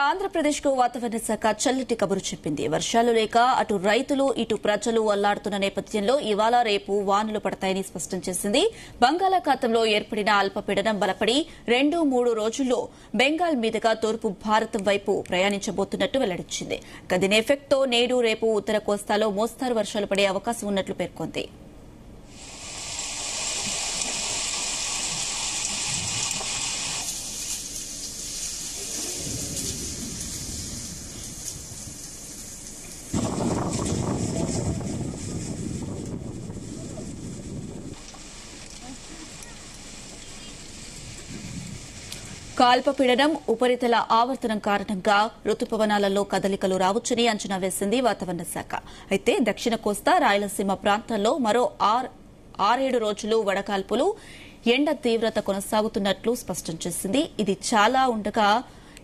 ఆంధ్రప్రదేశ్ కు వాతావరణ శాఖ చల్లటి కబురు చెప్పింది. వర్షాలు లేక అటు రైతులు ఇటు ప్రజలు అల్లాడుతున్న నేపథ్యంలో ఇవాళ రేపు వానలు పడతాయని స్పష్టం చేసింది. బంగాళాఖాతంలో ఏర్పడిన అల్పపీడనం బలపడి 2-3 రోజుల్లో బెంగాల్ మీదుగా తూర్పు భారతం వైపు ప్రయాణించబోతున్నట్టు వెల్లడించింది. దీని ఎఫెక్ట్తో నేడు రేపు ఉత్తర కోస్తాలో మోస్తారు వర్షాలు పడే అవకాశం ఉన్నట్లు పేర్కొంది. అల్పపీడనం ఉపరితల ఆవర్తనం కారణంగా రుతుపవనాలలో కదలికలు రావచ్చని అంచనా వేసింది వాతావరణ శాఖ. అయితే దక్షిణ కోస్తా రాయలసీమ ప్రాంతాల్లో మరో 6-7 రోజులు వడగాల్పులు ఎండ తీవ్రత కొనసాగుతున్నట్లు స్పష్టం చేసింది.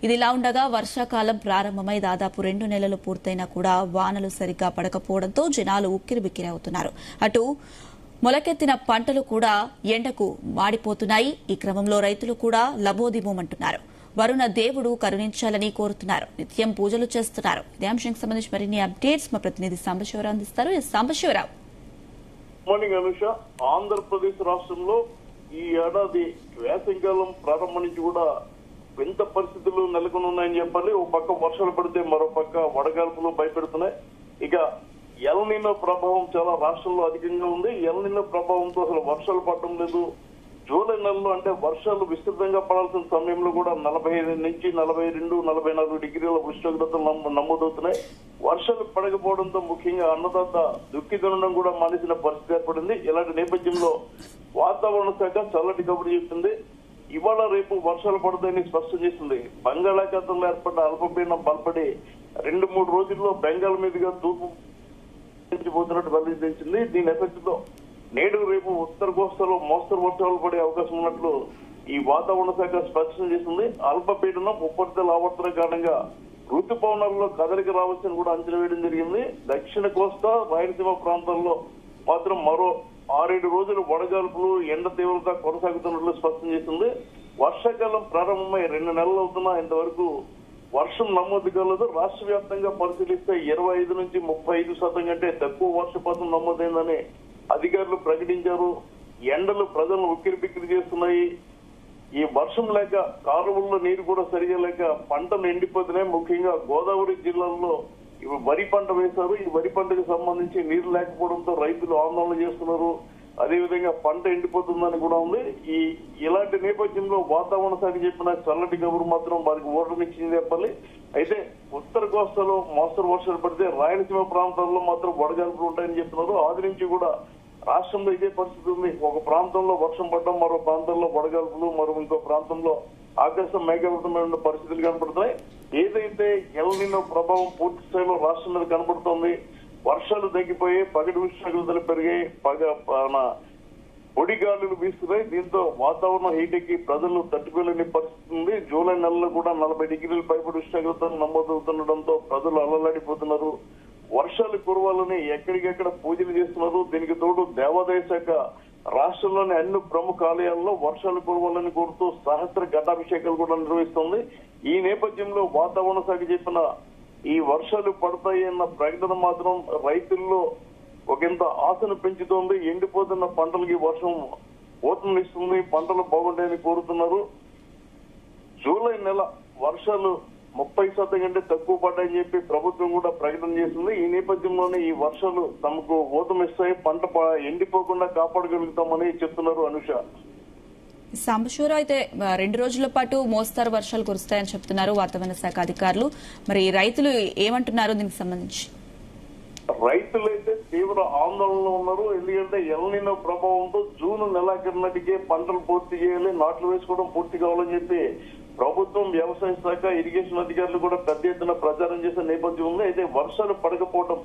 ఇదిలా ఉండగా వర్షాకాలం ప్రారంభమై దాదాపు 2 నెలలు పూర్తయినా కూడా వానలు సరిగ్గా పడకపోవడంతో జనాలు ఉక్కిరిబిక్కిరవుతున్నారు. అటు మొలకెత్తిన పంటలు కూడా ఎండకు మాడిపోతున్నాయి. ఈ క్రమంలో రైతులు కూడా లబోదిబోమంటున్నారు. వరుణ దేవుడు కరుణించాలని కోరుతున్నారు. నిత్యం పూజలు చేస్తున్నారు. ఇదే అంశానికి సంబంధించి మరిన్ని అప్డేట్స్ మా ప్రతినిధి సాంబశివరావు అందిస్తారు. సాంబశివరావు, మార్నింగ్ అనుష. ఆంధ్రప్రదేశ్ రాష్ట్రంలో ఈ ఏడాది వేసవికాలం ప్రారంభం నుంచి కూడా వింత పరిస్థితులు నెలకొని ఉన్నాయని చెప్పాలి. ఓ పక్క వర్షాలు పడితే మరో పక్క వడగాల్పులు భయపెడుతున్నాయి. ఇక ఎల్ నినో ప్రభావం చాలా రాష్ట్రంలో అధికంగా ఉంది. ఎల్ నినో ప్రభావంతో అసలు వర్షాలు పడటం లేదు. జూలై నెలలో అంటే వర్షాలు విస్తృతంగా పడాల్సిన సమయంలో కూడా 45 నుంచి 42, 44 డిగ్రీల ఉష్ణోగ్రతలు నమోదవుతున్నాయి. వర్షాలు పడకపోవడంతో ముఖ్యంగా అన్నదాత దుఃఖితనం కూడా మానేసిన పరిస్థితి ఏర్పడింది. ఇలాంటి నేపథ్యంలో వాతావరణ శాఖ చల్లటి కబురు చెప్పింది. ఇవాళ రేపు వర్షాలు పడతాయని స్పష్టం చేసింది. బంగాళాఖాతంలో ఏర్పడ్డ అల్పపీడనం బలపడి 2-3 రోజుల్లో బెంగాల్ మీదుగా తూర్పు పోతున్నట్టు వెల్లడించింది. దీని ఎఫెక్ట్ తో నేడు రేపు ఉత్తర కోస్తాలో మోస్తరు వర్షాలు పడే అవకాశం ఉన్నట్లు ఈ వాతావరణ శాఖ స్పష్టం చేసింది. అల్పపీడనం ఉపరితల ఆవర్తనం కారణంగా ఋతుపవనాల్లో కదలిక రావచ్చని కూడా అంచనా వేయడం జరిగింది. దక్షిణ కోస్తా రాయలసీమ ప్రాంతాల్లో మాత్రం మరో 6-7 రోజులు వడగాల్పులు ఎండ తీవ్రత కొనసాగుతున్నట్లు స్పష్టం చేసింది. వర్షాకాలం ప్రారంభమై 2 నెలలు అవుతున్నా ఇంతవరకు వర్షం నమోదు కాలేదు. రాష్ట్ర వ్యాప్తంగా పరిశీలిస్తే 25 నుంచి 35% కంటే తక్కువ వర్షపాతం నమోదైందని అధికారులు ప్రకటించారు. ఎండలు ప్రజలను ఉక్కిరిబిక్కిరి చేస్తున్నాయి. ఈ వర్షం లేక కాలువల్లో నీరు కూడా సరిగా లేక పంటలు ఎండిపోతున్నాయి. ముఖ్యంగా గోదావరి జిల్లాల్లో వరి పంట వేశారు. ఈ వరి పంటకు సంబంధించి నీరు లేకపోవడంతో రైతులు ఆందోళన చేస్తున్నారు. అదేవిధంగా పంట ఎండిపోతుందని కూడా ఉంది. ఇలాంటి నేపథ్యంలో వాతావరణ శాఖ చెప్పిన చల్లటి కబురు మాత్రం వారికి ఓటమిచ్చింది చెప్పాలి. అయితే ఉత్తర కోస్తాలో మోస్తరు వర్షాలు పడితే రాయలసీమ ప్రాంతాల్లో మాత్రం వడగాల్పులు ఉంటాయని చెప్తున్నారు. ఆది నుంచి కూడా రాష్ట్రంలో ఇదే పరిస్థితి ఉంది. ఒక ప్రాంతంలో వర్షం పడడం, మరో ప్రాంతంలో వడగాల్పులు, మరో ఇంకో ప్రాంతంలో ఆకాశం మేఘావృతమైన పరిస్థితులు కనపడుతున్నాయి. ఏదైతే ఎల్ నినో ప్రభావం పూర్తి స్థాయిలో రాష్ట్రం మీద కనపడుతోంది. వర్షాలు తగ్గిపోయి పగటి ఉష్ణోగ్రతలు పెరిగాయి, పొడి గాలులు వీస్తున్నాయి. దీంతో వాతావరణం హీట్ ఎక్కి ప్రజలు తట్టుకోలేని పరిస్థితి ఉంది. జూలై నెలలో కూడా 40 డిగ్రీల పైబడి ఉష్ణోగ్రతలు నమోదవుతుండటంతో ప్రజలు అల్లలాడిపోతున్నారు. వర్షాలు కురవాలని ఎక్కడికెక్కడ పూజలు చేస్తున్నారు. దీనికి తోడు దేవాదాయ శాఖ రాష్ట్రంలోని అన్ని ప్రముఖ ఆలయాల్లో వర్షాలు కురవాలని కోరుతూ సహస్ర ఘటాభిషేకాలు కూడా నిర్వహిస్తోంది. ఈ నేపథ్యంలో వాతావరణ శాఖ చెప్పిన ఈ వర్షాలు పడతాయి అన్న ప్రకటన మాత్రం రైతుల్లో ఒకంత ఆశను పెంచుతోంది. ఎండిపోతున్న పంటలకి వర్షం ఊతమిస్తుంది, పంటలు బాగుంటాయని కోరుతున్నారు. జూలై నెల వర్షాలు 30% కంటే తక్కువ పడ్డాయని చెప్పి ప్రభుత్వం కూడా ప్రకటన చేసింది. ఈ నేపథ్యంలోనే ఈ వర్షాలు తమకు ఊతమిస్తాయి, పంట ఎండిపోకుండా కాపాడగలుగుతామని చెప్తున్నారు అనుష. సాంబశివరావు, అయితే 2 రోజుల పాటు మోస్తారు వర్షాలు కురుస్తాయని చెప్తున్నారు వాతావరణ శాఖ అధికారులు. మరి రైతులు ఏమంటున్నారు దీనికి సంబంధించి? రైతులైతే తీవ్ర ఆందోళనలో ఉన్నారు. ఎందుకంటే ఎల్ నినో ప్రభావంతో జూన్ నెలాఖరు నాటికే పంటలు పూర్తి చేయాలి, నాట్లు వేసుకోవడం పూర్తి కావాలని చెప్పి ప్రభుత్వం, వ్యవసాయ శాఖ, ఇరిగేషన్ అధికారులు కూడా పెద్ద ఎత్తున ప్రచారం చేసే నేపథ్యం ఉంది. అయితే వర్షాలు పడకపోవడం,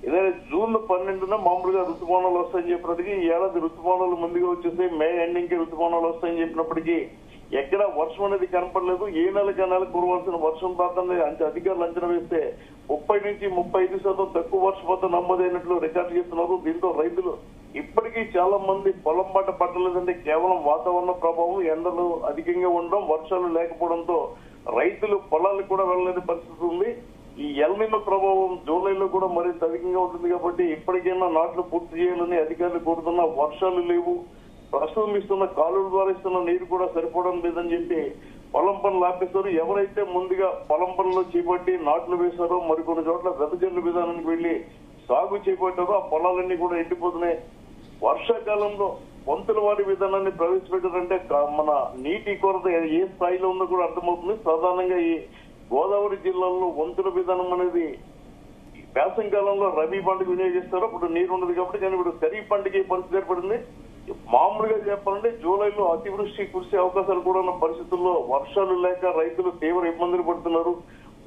ఏదైతే జూన్ 12న మామూలుగా ఋతుపవనాలు వస్తాయని చెప్పినప్పటికీ ఈ ఏడాది ఋతుపవనాలు ముందుగా వచ్చేసి మే ఎండింగ్ కి ఋతుపవనాలు వస్తాయని చెప్పినప్పటికీ ఎక్కడ వర్షం అనేది కనపడలేదు. ఏ నెలకి నెల కురవాల్సిన వర్షం పాతాన్ని అధికారులు అంచనా వేస్తే 30 నుంచి 35% తక్కువ వర్షపాతం నమోదైనట్లు రికార్డు చేస్తున్నారు. దీంతో రైతులు ఇప్పటికీ చాలా మంది పొలం పంట పట్టలేదంటే కేవలం వాతావరణ ప్రభావం, ఎండలు అధికంగా ఉండడం, వర్షాలు లేకపోవడంతో రైతులు పొలాలకు కూడా వెళ్ళలేని పరిస్థితి ఉంది. ఈ ఎల్నినో ప్రభావం జూలైలో కూడా మరింత అధికంగా ఉంటుంది కాబట్టి ఇప్పటికైనా నాట్లు పూర్తి చేయాలని అధికారులు కోరుతున్నా వర్షాలు లేవు. ప్రస్తుతం ఇస్తున్న కాలువల ద్వారా ఇస్తున్న నీరు కూడా సరిపోవడం లేదని చెప్పి పొలం పనులు ఆపేశారు. ఎవరైతే ముందుగా పొలం పనులు చేపట్టి నాట్లు వేశారో మరికొన్ని చోట్ల వెదజల్లు విధానానికి వెళ్లి సాగు చేపట్టారో ఆ పొలాలన్నీ కూడా ఎండిపోతున్నాయి. వర్షాకాలంలో వంతుల వారి విధానాన్ని ప్రవేశపెట్టారంటే మన నీటి కొరత ఏ స్థాయిలో ఉందో కూడా అర్థమవుతుంది. సాధారణంగా ఈ గోదావరి జిల్లాలో వంతుల విధానం అనేది వేసవి కాలంలో రబీ పంటకు వినియోగిస్తారు, అప్పుడు నీరు ఉండదు కాబట్టి. కానీ ఇప్పుడు ఖరీఫ్ పంటకి పరిస్థితి ఏర్పడింది. మామూలుగా చెప్పాలంటే జూలైలో అతివృష్టి కురిసే అవకాశాలు కూడా ఉన్న పరిస్థితుల్లో వర్షాలు లేక రైతులు తీవ్ర ఇబ్బందులు పడుతున్నారు.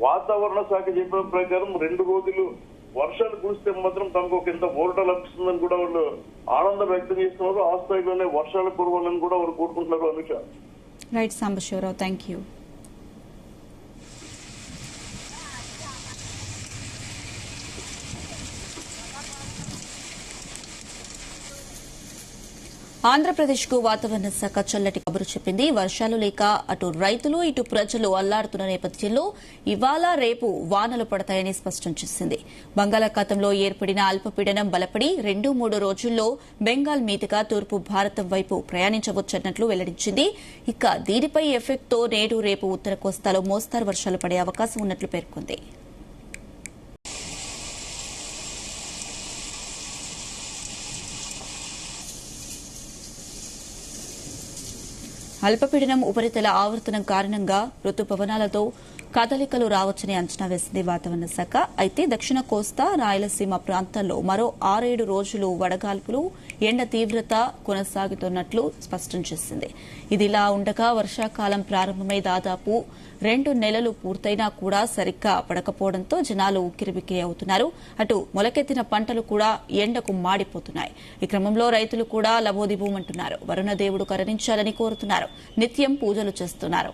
వాతావరణ శాఖ చెప్పిన ప్రకారం 2 రోజులు వర్షాలు కురిస్తే మాత్రం తమకు ఒక ఇంత ఊరట లభిస్తుందని కూడా వాళ్ళు ఆనందం వ్యక్తం చేస్తున్నారు. ఆ స్థాయిలోనే వర్షాలు కురవాలని కూడా వాళ్ళు కోరుకుంటున్నారు. Anusha. Right Sambasivarao, thank you. ఆంధ్రప్రదేశ్కు వాతావరణ శాఖ చల్లటి కబురు చెప్పింది. వర్షాలు లేక అటు రైతులు ఇటు ప్రజలు అల్లాడుతున్న నేపథ్యంలో ఇవాళ రేపు వానలు పడతాయని స్పష్టం చేసింది. బంగాళాఖాతంలో ఏర్పడిన అల్పపీడనం బలపడి 2-3 రోజుల్లో బెంగాల్ మీదుగా తూర్పు భారతం వైపు ప్రయాణించవచ్చన్నట్లు వెల్లడించింది. ఇక దీనిపై ఎఫెక్ట్తో నేడు రేపు ఉత్తర కోస్తాలో మోస్తారు వర్షాలు పడే అవకాశం ఉన్నట్లు పేర్కొంది. అల్పపీడనం ఉపరితల ఆవర్తనం కారణంగా రుతుపవనాలతో కదలికలు రావచ్చని అంచనా వేసింది వాతావరణ శాఖ. అయితే దక్షిణ కోస్తా, రాయలసీమ ప్రాంతాల్లో మరో 6-7 రోజులు వడగాల్పులు, ఎండ తీవ్రత కొనసాగుతున్నట్లు స్పష్టం చేసింది. ఇదిలా ఉండగా వర్షాకాలం ప్రారంభమై దాదాపు 2 నెలలు పూర్తయినా కూడా సరిగ్గా పడకపోవడంతో జనాలు ఉక్కిరిబిక్కిరి అవుతున్నారు. అటు మొలకెత్తిన పంటలు కూడా ఎండకు మాడిపోతున్నాయి. ఈ క్రమంలో రైతులు కూడా లబోదిబోమంటున్నారు. వరుణదేవుడు కరుణించాలని కోరుతున్నారు. నిత్యం పూజలు చేస్తున్నారు.